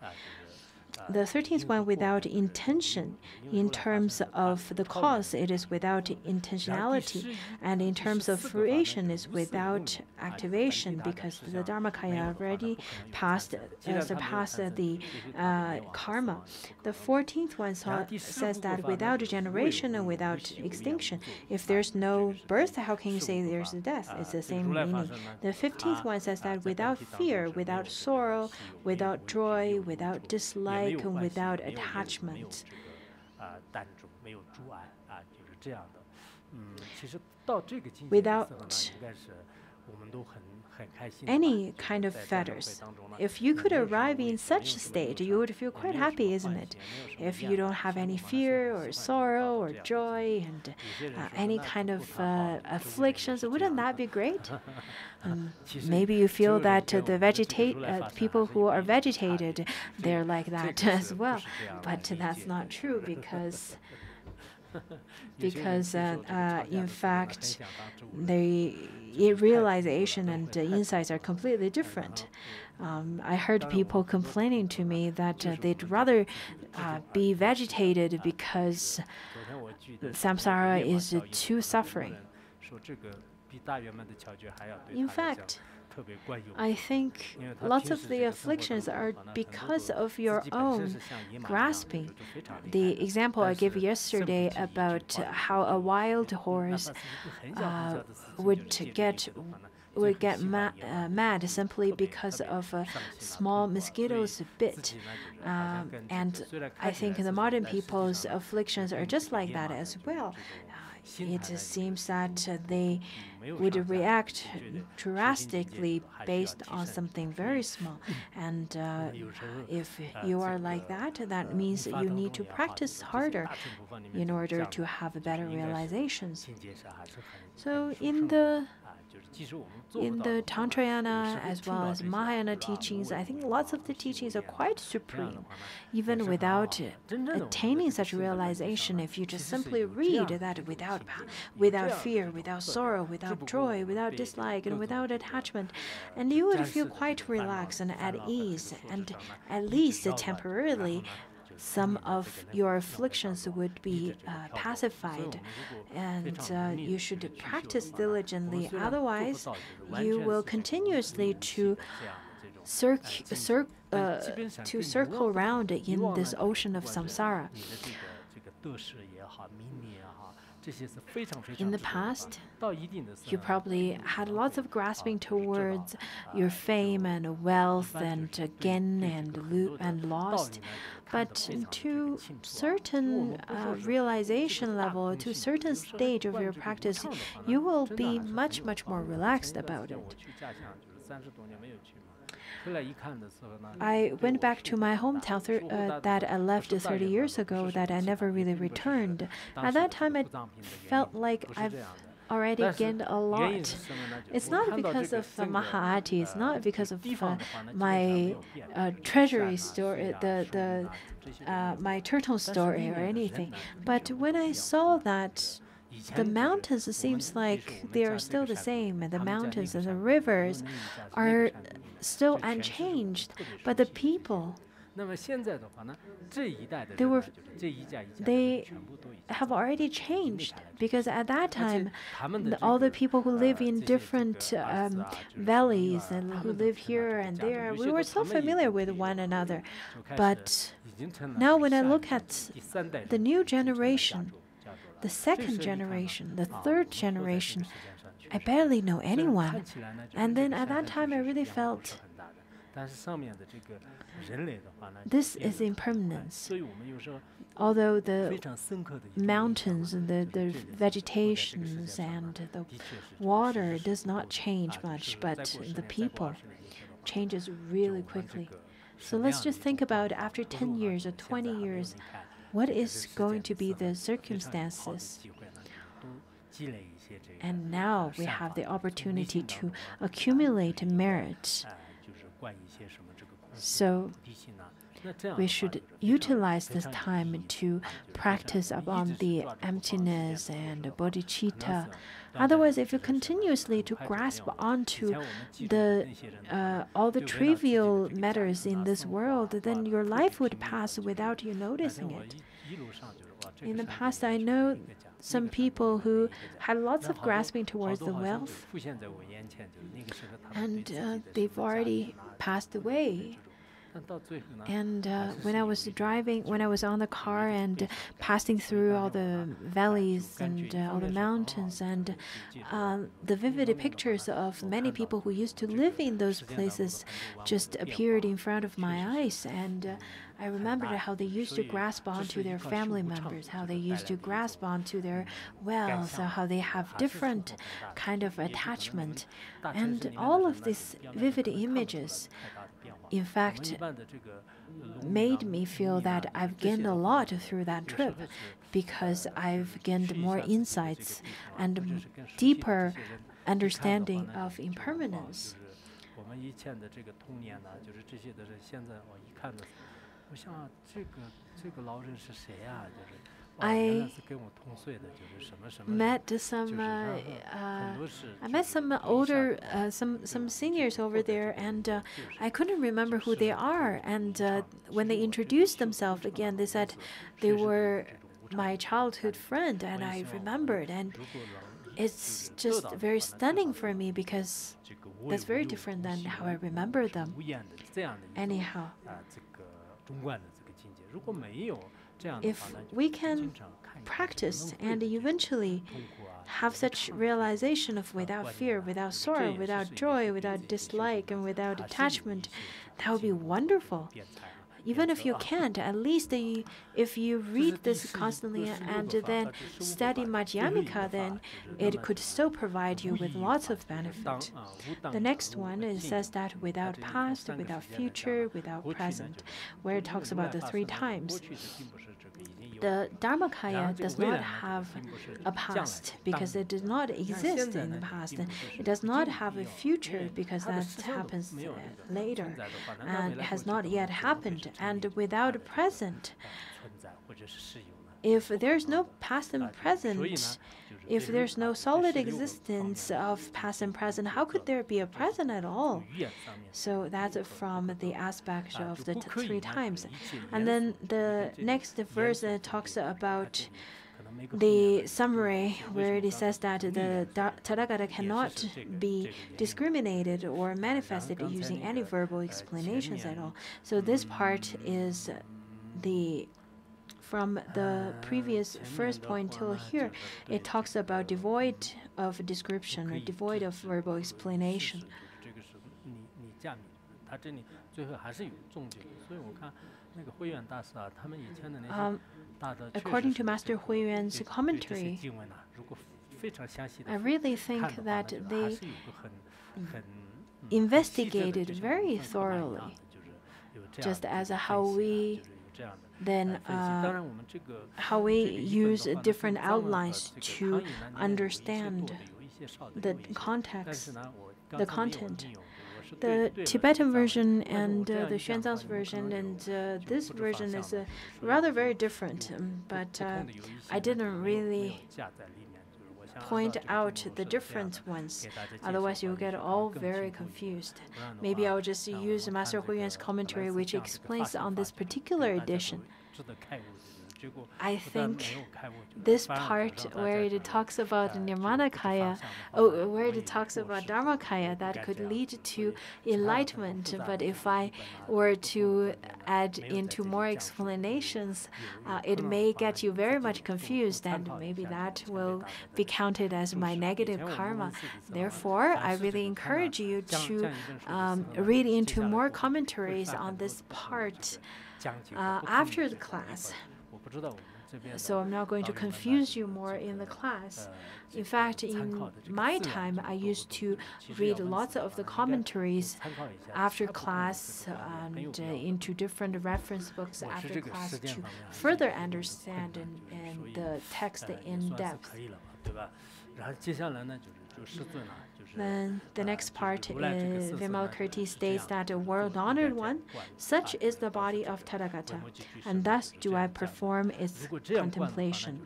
The 13th one, without intention. In terms of the cause, it is without intentionality. And in terms of fruition, is without activation, because the Dharmakaya already surpassed the karma. The 14th one says that without generation and without extinction. If there's no birth, how can you say there's a death? It's the same meaning. The 15th one says that without fear, without sorrow, without joy, without dislike, and without attachment. Without any kind of fetters. If you could arrive in such a state, you would feel quite happy, isn't it? If you don't have any fear or sorrow or joy and any kind of afflictions, wouldn't that be great? Maybe you feel that the people who are vegetated, they're like that as well. But that's not true, because in fact, realization and insights are completely different. I heard people complaining to me that they'd rather be vegetated because samsara is too suffering. In fact, I think lots of the afflictions are because of your own grasping. The example I gave yesterday about how a wild horse would get would get mad simply because of a small mosquito's bit. And I think the modern people's afflictions are just like that as well. It seems that they would react drastically based on something very small. And if you are like that, that means you need to practice harder in order to have better realizations. So in the Tantrayana as well as Mahayana teachings, I think lots of the teachings are quite supreme. Even without attaining such realization, if you just simply read that without fear, without sorrow, without joy, without dislike, and without attachment, and you would feel quite relaxed and at ease, and at least temporarily, some of your afflictions would be pacified, and you should practice diligently. Otherwise, you will continuously to circle around in this ocean of samsara. In the past, you probably had lots of grasping towards your fame and wealth and gain and lost. But to certain realization level, to certain stage of your practice, you will be much more relaxed about it. I went back to my hometown that I left 30 years ago, that I never really returned. At that time, I felt like I've already gained a lot. It's not because of Maha'ati, it's not because of my treasury story, my turtle story or anything. But when I saw that the mountains, it seems like they are still the same, and the mountains and the rivers are still unchanged, but the people, they have already changed, because at that time, all the people who live in different valleys and who live here and there, we were so familiar with one another. But now when I look at the new generation, the second generation, the third generation, I barely know anyone. And then at that time, I really felt this is impermanence. Although the mountains and the vegetations and the water does not change much, but the people changes really quickly. So let's just think about after 10 years or 20 years, what is going to be the circumstances? And now we have the opportunity to accumulate merit. So we should utilize this time to practice upon the emptiness and bodhicitta. Otherwise, if you continuously to grasp onto all the trivial matters in this world, then your life would pass without you noticing it. In the past, I know some people who had lots of grasping towards the wealth, and they've already passed away. And when I was on the car and passing through all the valleys and all the mountains, and the vivid pictures of many people who used to live in those places just appeared in front of my eyes. And I remembered how they used to grasp onto their family members, how they used to grasp onto their wealth, how they have different kind of attachment. And all of these vivid images, in fact, made me feel that I've gained a lot through that trip, because I've gained more insights and deeper understanding of impermanence. I met some older, some seniors over there, and I couldn't remember who they are. And when they introduced themselves again, they said they were my childhood friend, and I remembered. And it's just very stunning for me, because that's very different than how I remember them. Anyhow. if we can practice and eventually have such realization of without fear, without sorrow, without joy, without dislike, and without attachment, that would be wonderful. Even if you can't, at least if you read this constantly and then study Madhyamika, then it could still provide you with lots of benefit. The next one, it says that without past, without future, without present, where it talks about the 3 times. The Dharmakaya does not have a past because it does not exist in the past. It does not have a future because that happens later and has not yet happened. And without a present, if there's no past and present, if there's no solid existence of past and present, how could there be a present at all? So that's from the aspect of the 3 times. And then the next verse talks about the summary where it says that the Tathagata cannot be discriminated or manifested using any verbal explanations at all. So this part is from the previous first point till here, it talks about devoid of description or devoid of verbal explanation. According to Master Huiyuan's commentary, I really think that they investigated very thoroughly, just as how we use different outlines to understand the context, the content. The Tibetan version and the Xuanzang's version and this version is rather very different, but I didn't really point out the different ones. Otherwise, you'll get all very confused. Maybe I'll just use Master Huiyuan's commentary, which explains on this particular edition. I think this part where it talks about Nirmanakaya, where it talks about Dharmakaya, that could lead to enlightenment. But if I were to add into more explanations, it may get you very much confused, and maybe that will be counted as my negative karma. Therefore, I really encourage you to read into more commentaries on this part after the class. So I'm not going to confuse you more in the class. In fact, in my time, I used to read lots of the commentaries after class and into different reference books after class to further understand and the text in depth. Then the next part is Vimalakirti states that a world-honored one, such is the body of Tathagata, and thus do I perform its contemplation.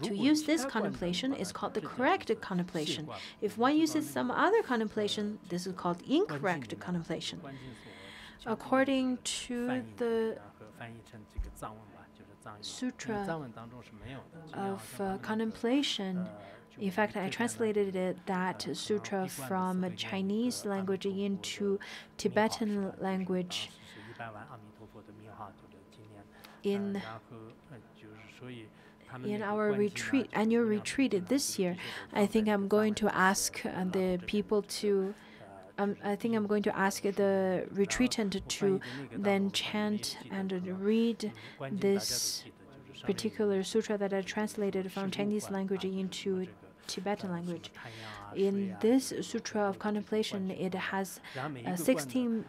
To use this contemplation is called the correct contemplation. If one uses some other contemplation, this is called incorrect contemplation. According to the Sutra of contemplation, in fact, I translated that sutra from Chinese language into Tibetan language in our annual retreat this year. I think I'm going to ask the people to. I think I'm going to ask the retreatant to then chant and read this particular sutra that I translated from Chinese language into Tibetan language. In this Sutra of Contemplation, it has 16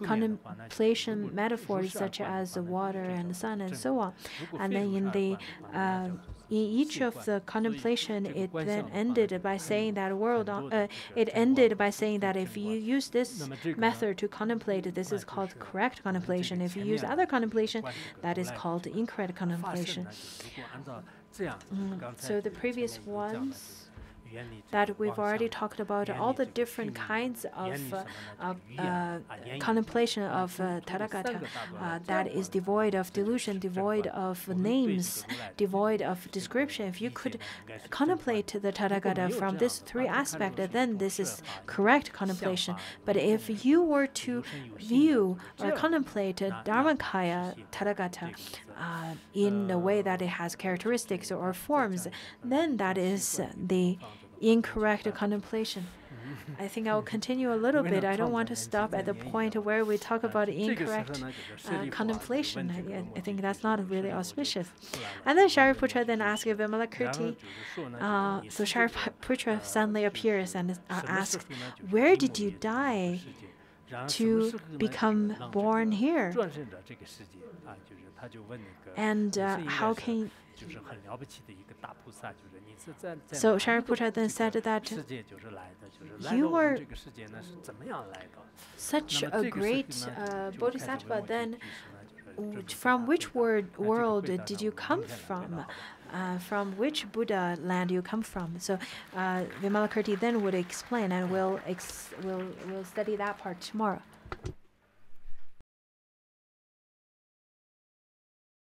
contemplation metaphors such as water and sun and so on. And then in each of the contemplation, it then ended by saying that if you use this method to contemplate, this is called correct contemplation. If you use other contemplation, that is called incorrect contemplation. So the previous ones, that we've already talked about all the different kinds of contemplation of Tathagata that is devoid of delusion, devoid of names, devoid of description. If you could contemplate the Tathagata from these three aspects, then this is correct contemplation. But if you were to view or contemplate Dharmakaya Tathagata in a way that it has characteristics or forms, then that is the incorrect contemplation. I think I'll continue a little bit. I don't want to stop at the point where we talk about incorrect contemplation. I think that's not really auspicious. And then Shariputra then asked Vimalakirti. So Shariputra suddenly appears and asks, "Where did you die to become born here? And how can..." So Shariputra then said that you were such a great bodhisattva, then from which world did you come from? From which Buddha land you come from? So Vimalakirti then would explain, and we'll study that part tomorrow.